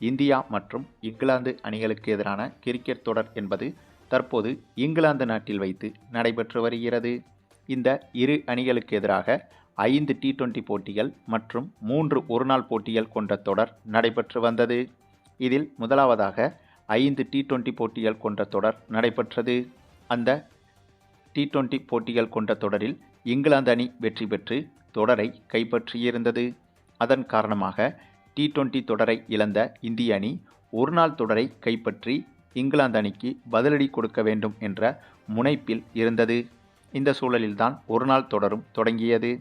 India மற்றும் இங்கிலாந்து அணிகளுக்கு எதிரான கிரிக்கெட் தொடர் என்பது தற்போது இங்கிலாந்து நாட்டில் வைத்து நடைபெற்று வருகிறது. இந்த இரு அணிகளுக்கு எதிராக 5 T20 போட்டிகள் மற்றும் 3 ஒருநாள் போட்டிகள் கொண்ட தொடர் நடைபெற்று வந்தது. இதில் முதலாவதாக 5 T20 போட்டிகள் கொண்ட தொடர் நடைபெற்றது. அந்த T20 போட்டிகள் கொண்ட தொடரில் இங்கிலாந்து அணி வெற்றி பெற்று தொடரை கைப்பற்றியிருந்தது. அதன் காரணமாக T20 தொடரை இழந்த இந்திய அணி ஒருநாள் தொடரை கைப்பற்றி இங்கிலாந்து அணிக்கு பதிலடி கொடுக்க வேண்டும் என்ற முனைப்பில் இருந்தது. இந்த சூழலில்தான் ஒருநாள் தொடரும் தொடங்கியது.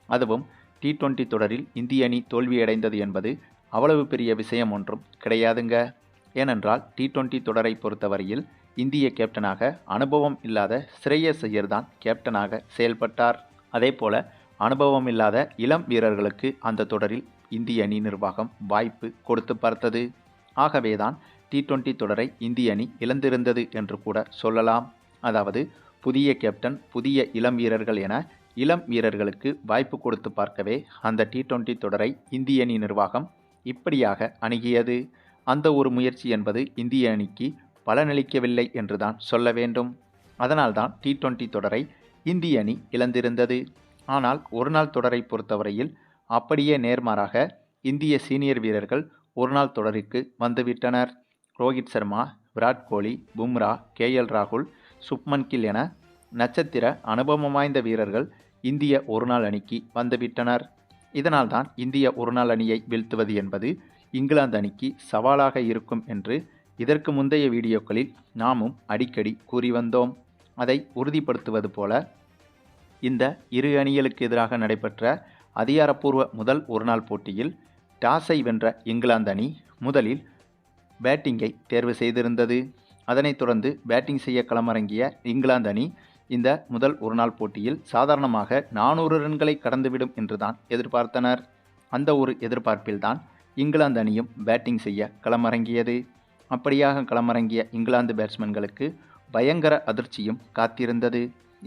அதுவும் T20 தொடரில் இந்திய அணி தோல்வியடைந்தது என்பது அவ்வளவு பெரிய விஷயம் ஒன்றும் கிடையாதுங்க. ஏனென்றால் T20 தொடரை பொறுத்தவரையில் இந்திய கேப்டனாக அனுபவம் இல்லாத ஸ்ரேயஸ் ஐயர் தான் கேப்டனாக செயல்பட்டார். அதேபோல அனுபவம் இல்லாத இளம் வீரர்களுக்கு அந்த தொடரில் இந்திய அணி நிர்வாகம் வாய்ப்பு கொடுத்து பார்த்தது. ஆகவேதான் T20 தொடரை இந்திய அணி இழந்திருந்தது என்று கூட சொல்லலாம். அதாவது புதிய கேப்டன், புதிய இளம் வீரர்கள் என இளம் வீரர்களுக்கு வாய்ப்பு கொடுத்து பார்க்கவே அந்த T20 தொடரை இந்திய அணி நிர்வாகம் இப்படியாக அணுகியது. அந்த ஒரு முயற்சி என்பது இந்திய அணிக்கு பலனளிக்கவில்லை என்றுதான் சொல்ல வேண்டும். அதனால்தான் T20 தொடரை இந்திய அணி இழந்திருந்தது. ஆனால் ஒருநாள் தொடரை பொறுத்தவரையில் அப்படியே நேர்மாறாக இந்திய சீனியர் வீரர்கள் ஒருநாள் தொடருக்கு வந்துவிட்டனர். ரோஹித் சர்மா, விராட் கோலி, பும்ரா, KL ராகுல், சுப்மன் கில் என நட்சத்திர அனுபவம் வாய்ந்த வீரர்கள் இந்திய ஒருநாள் அணிக்கு வந்துவிட்டனர். இதனால்தான் இந்திய ஒருநாள் அணியை வீழ்த்துவது என்பது இங்கிலாந்து அணிக்கு சவாலாக இருக்கும் என்று இதற்கு முந்தைய வீடியோக்களில் நாமும் அடிக்கடி கூறி வந்தோம். அதை உறுதிப்படுத்துவது போல இந்த இரு அணிகளுக்கு எதிராக நடைபெற்ற அதிகாரப்பூர்வ முதல் ஒருநாள் போட்டியில் டாஸை வென்ற இங்கிலாந்து அணி முதலில் பேட்டிங்கை தேர்வு செய்திருந்தது. அதனைத் தொடர்ந்து பேட்டிங் செய்ய களமிறங்கிய இங்கிலாந்து அணி இந்த முதல் ஒருநாள் போட்டியில் சாதாரணமாக 400 ரன்களை கடந்துவிடும் என்றுதான் எதிர்பார்த்தனர். அந்த ஒரு எதிர்பார்ப்பில்தான் இங்கிலாந்து அணியும் பேட்டிங் செய்ய களமிறங்கியது. அப்படியாக களமிறங்கிய இங்கிலாந்து பேட்ஸ்மேன்களுக்கு பயங்கர அதிர்ச்சியும் காத்திருந்தது.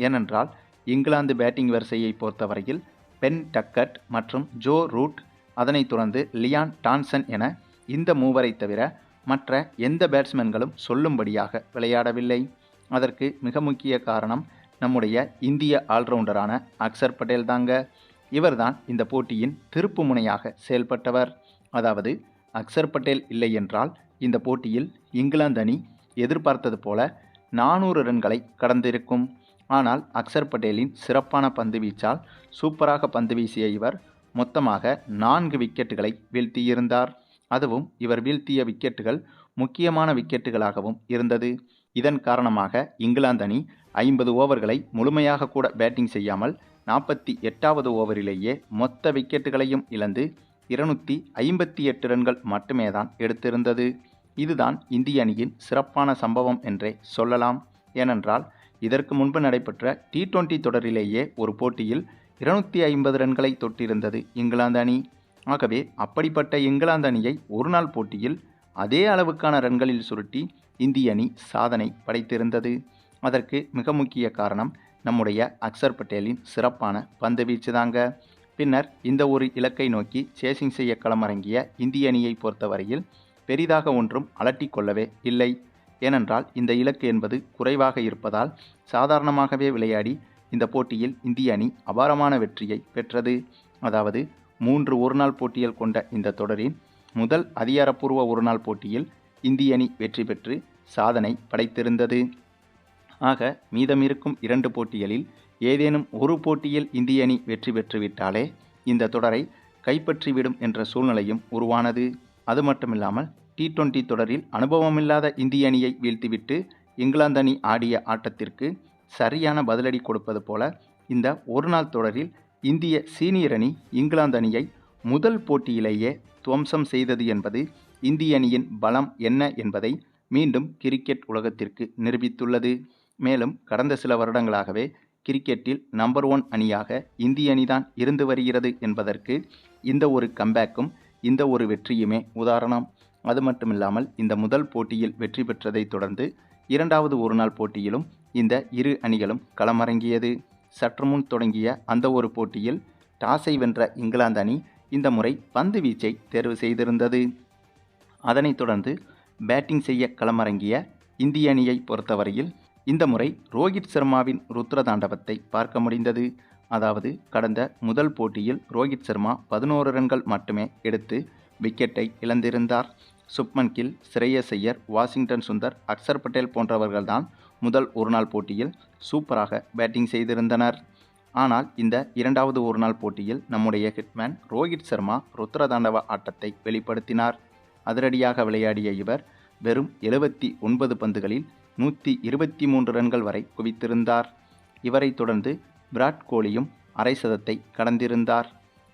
ஏனென்றால் இங்கிலாந்து பேட்டிங் வரிசையை பொறுத்தவரையில் பென் டக்கட் மற்றும் ஜோ ரூட், அதனைத் தொடர்ந்து லியான் டான்சன் என இந்த மூவரை தவிர மற்ற எந்த பேட்ஸ்மேன்களும் சொல்லும்படியாக விளையாடவில்லை. அதற்கு மிக முக்கிய காரணம் நம்முடைய இந்திய ஆல்ரவுண்டரான அக்சர் பட்டேல் தாங்க. இவர்தான் இந்த போட்டியின் திருப்பு முனையாக செயல்பட்டவர். அதாவது அக்சர் பட்டேல் இல்லை என்றால் இந்த போட்டியில் இங்கிலாந்து அணி எதிர்பார்த்தது போல 400 ரன்களை கடந்திருக்கும். ஆனால் அக்சர் பட்டேலின் சிறப்பான பந்து வீச்சால் சூப்பராக பந்து வீசிய இவர் மொத்தமாக 4 விக்கெட்டுகளை வீழ்த்தியிருந்தார். அதுவும் இவர் வீழ்த்திய விக்கெட்டுகள் முக்கியமான விக்கெட்டுகளாகவும் இருந்தது. இதன் காரணமாக இங்கிலாந்து அணி 50 ஓவர்களை முழுமையாக கூட பேட்டிங் செய்யாமல் 48வது ஓவரிலேயே மொத்த விக்கெட்டுகளையும் இழந்து 258 ரன்கள் மட்டுமே தான் எடுத்திருந்தது. இதுதான் இந்திய அணியின் சிறப்பான சம்பவம் என்றே சொல்லலாம். ஏனென்றால் இதற்கு முன்பு நடைபெற்ற T20 தொடரிலேயே ஒரு போட்டியில் 250 ரன்களை தொட்டிருந்தது இங்கிலாந்து அணி. ஆகவே அப்படிப்பட்ட இங்கிலாந்து அணியை ஒருநாள் போட்டியில் அதே அளவுக்கான ரன்களில் சுருட்டி இந்திய அணி சாதனை படைத்திருந்தது. அதற்கு மிக முக்கிய காரணம் நம்முடைய அக்சர் பட்டேலின் சிறப்பான பந்து வீச்சு தாங்க. பின்னர் இந்த ஒரு இலக்கை நோக்கி சேசிங் செய்ய களமிறங்கிய இந்திய அணியை பொறுத்தவரையில் பெரிதாக ஒன்றும் அலட்டிக் கொள்ளவே இல்லை. ஏனென்றால் இந்த இலக்கு என்பது குறைவாக இருப்பதால் சாதாரணமாகவே விளையாடி இந்த போட்டியில் இந்திய அணி அபாரமான வெற்றியை பெற்றது. அதாவது 3 ஒருநாள் போட்டிகள் கொண்ட இந்த தொடரின் முதல் அதிகாரப்பூர்வ ஒருநாள் போட்டியில் இந்திய அணி வெற்றி பெற்று சாதனை படைத்திருந்தது. ஆக மீதமிருக்கும் 2 போட்டிகளில் ஏதேனும் ஒரு போட்டியில் இந்திய அணி வெற்றி பெற்றுவிட்டாலே இந்த தொடரை கைப்பற்றிவிடும் என்ற சூழ்நிலையும் உருவானது. அது மட்டுமில்லாமல் T20 தொடரில் அனுபவமில்லாத இந்திய அணியை வீழ்த்திவிட்டு இங்கிலாந்து அணி ஆடிய ஆட்டத்திற்கு சரியான பதிலடி கொடுப்பது போல இந்த ஒருநாள் தொடரில் இந்திய சீனியர் அணி இங்கிலாந்து அணியை முதல் போட்டியிலேயே துவம்சம் செய்தது என்பது இந்திய அணியின் பலம் என்ன என்பதை மீண்டும் கிரிக்கெட் உலகத்திற்கு நிரூபித்துள்ளது. மேலும் கடந்த சில வருடங்களாகவே கிரிக்கெட்டில் நம்பர் 1 அணியாக இந்திய அணிதான் இருந்து வருகிறது என்பதற்கு இந்த ஒரு கம்பேக்கும் இந்த ஒரு வெற்றியுமே உதாரணம். அது மட்டுமில்லாமல் இந்த முதல் போட்டியில் வெற்றி பெற்றதை தொடர்ந்து 2வது ஒருநாள் போட்டியிலும் இந்த இரு அணிகளும் களமிறங்கியது. சற்று முன் தொடங்கிய அந்த ஒரு போட்டியில் டாஸை வென்ற இங்கிலாந்து அணி இந்த முறை பந்து வீச்சை தேர்வு செய்திருந்தது. அதனைத் தொடர்ந்து பேட்டிங் செய்ய களமிறங்கிய இந்திய அணியை பொறுத்தவரையில் இந்த முறை ரோஹித் சர்மாவின் ருத்ர தாண்டவத்தை பார்க்க முடிந்தது. அதாவது கடந்த முதல் போட்டியில் ரோஹித் சர்மா 11 ரன்கள் மட்டுமே எடுத்து விக்கெட்டை இழந்திருந்தார். சுப்மன் கில், ஸ்ரேயஸ் ஐயர், வாஷிங்டன் சுந்தர், அக்சர் பட்டேல் போன்றவர்கள்தான் முதல் ஒருநாள் போட்டியில் சூப்பராக பேட்டிங் செய்திருந்தனர். ஆனால் இந்த இரண்டாவது ஒருநாள் போட்டியில் நம்முடைய ஹிட்மேன் ரோஹித் சர்மா ருத்ரதாண்டவ ஆட்டத்தை வெளிப்படுத்தினார். அதிரடியாக விளையாடிய இவர் வெறும் 79 பந்துகளில் 123 ரன்கள் வரை குவித்திருந்தார். இவரை தொடர்ந்து விராட் கோலியும் அரை சதத்தை கடந்திருந்தார்.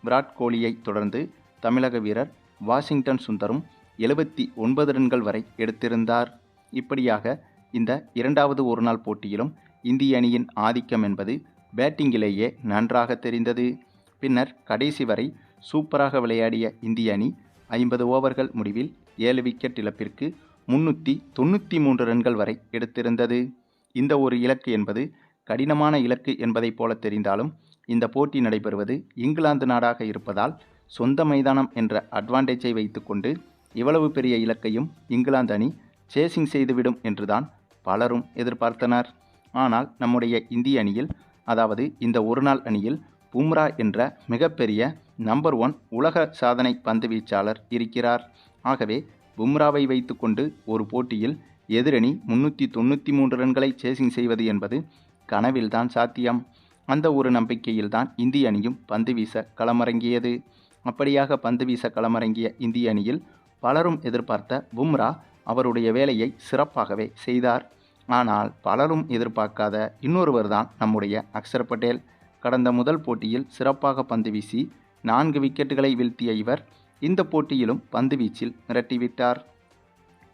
விராட் கோலியை தொடர்ந்து தமிழக வீரர் வாஷிங்டன் சுந்தரும் 79 ரன்கள் வரை எடுத்திருந்தார். இப்படியாக இந்த இரண்டாவது ஒருநாள் போட்டியிலும் இந்திய அணியின் ஆதிக்கம் என்பது பேட்டிங்கிலேயே நன்றாக தெரிந்தது. பின்னர் கடைசி வரை சூப்பராக விளையாடிய இந்திய அணி 50 ஓவர்கள் முடிவில் 7 விக்கெட் இழப்பிற்கு 393 ரன்கள் வரை எடுத்திருந்தது. இந்த ஒரு இலக்கு என்பது கடினமான இலக்கு என்பதைப் போல தெரிந்தாலும் இந்த போட்டி நடைபெறுவது இங்கிலாந்து நாடாக இருப்பதால் சொந்த மைதானம் என்ற அட்வான்டேஜை வைத்துக்கொண்டு இவ்வளவு பெரிய இலக்கையும் இங்கிலாந்து அணி சேசிங் செய்துவிடும் என்றுதான் பலரும் எதிர்பார்த்தனர். ஆனால் நம்முடைய இந்திய அணியில், அதாவது இந்த ஒருநாள் அணியில் பும்ரா என்ற மிகப்பெரிய நம்பர் 1 உலக சாதனை பந்து வீச்சாளர் இருக்கிறார். ஆகவே பும்ராவை வைத்துக்கொண்டு ஒரு போட்டியில் எதிரணி 393 ரன்களை சேசிங் செய்வது என்பது கனவில்தான் சாத்தியம். அந்த ஒரு நம்பிக்கையில்தான் இந்திய அணியும் பந்து வீச களமிறங்கியது. அப்படியாக பந்து வீச களமிறங்கிய இந்திய அணியில் பலரும் எதிர்பார்த்த பும்ரா அவருடைய வேலையை சிறப்பாகவே செய்தார். ஆனால் பலரும் எதிர்பார்க்காத இன்னொருவர் தான் நம்முடைய அக்சர் பட்டேல். கடந்த முதல் போட்டியில் சிறப்பாக பந்து வீசி 4 விக்கெட்டுகளை வீழ்த்திய இவர் இந்த போட்டியிலும் பந்து வீச்சில் மிரட்டிவிட்டார்.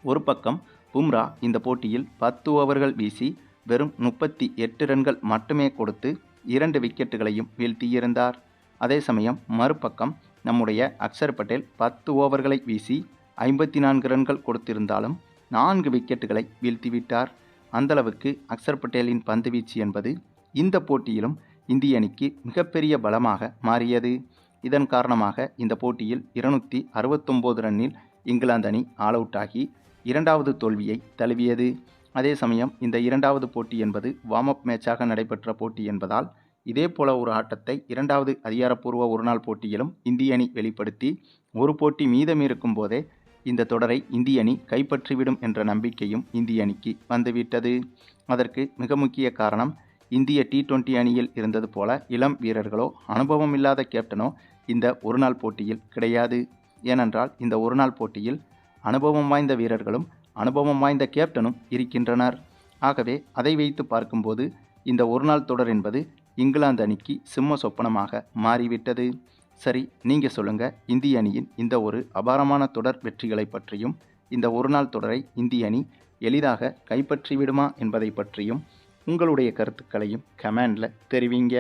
ஒரு பக்கம் பும்ரா இந்த போட்டியில் 10 ஓவர்கள் வீசி வெறும் 38 ரன்கள் மட்டுமே கொடுத்து 2 விக்கெட்டுகளையும் வீழ்த்தியிருந்தார். அதே சமயம் மறுபக்கம் நம்முடைய அக்சர் பட்டேல் 10 ஓவர்களை வீசி 54 ரன்கள் கொடுத்திருந்தாலும் 4 விக்கெட்டுகளை வீழ்த்திவிட்டார். அந்தளவுக்கு அக்சர் பட்டேலின் பந்து வீச்சு என்பது இந்த போட்டியிலும் இந்திய அணிக்கு மிகப்பெரிய பலமாக மாறியது. இதன் காரணமாக இந்த போட்டியில் 269 ரன்னில் இங்கிலாந்து அணி ஆல் அவுட் ஆகி இரண்டாவது தோல்வியை தழுவியது. அதே சமயம் இந்த இரண்டாவது போட்டி என்பது வார்ம் அப் மேட்சாக நடைபெற்ற போட்டி என்பதால் இதே போல ஒரு ஆட்டத்தை இரண்டாவது அதிகாரப்பூர்வ ஒருநாள் போட்டியிலும் இந்திய அணி வெளிப்படுத்தி ஒரு போட்டி மீதம் இருக்கும் போதே இந்த தொடரை இந்திய அணி கைப்பற்றிவிடும் என்ற நம்பிக்கையும் இந்திய அணிக்கு வந்துவிட்டது. அதற்கு மிக முக்கிய காரணம் இந்திய T20 அணியில் இருந்தது போல இளம் வீரர்களோ அனுபவம் இல்லாத கேப்டனோ இந்த ஒருநாள் போட்டியில் கிடையாது. ஏனென்றால் இந்த ஒருநாள் போட்டியில் அனுபவம் வாய்ந்த வீரர்களும் அனுபவம் வாய்ந்த கேப்டனும் இருக்கின்றனர். ஆகவே அதை வைத்து பார்க்கும்போது இந்த ஒருநாள் தொடர் என்பது இங்கிலாந்து அணிக்கு சிம்ம சொப்பனமாக மாறிவிட்டது. சரி, நீங்கள் சொல்லுங்கள், இந்திய அணியின் இந்த ஒரு அபாரமான தொடர் வெற்றிகளை பற்றியும் இந்த ஒருநாள் தொடரை இந்திய அணி எளிதாக கைப்பற்றிவிடுமா என்பதை பற்றியும் உங்களுடைய கருத்துக்களையும் கமெண்டில் தெரிவிங்க.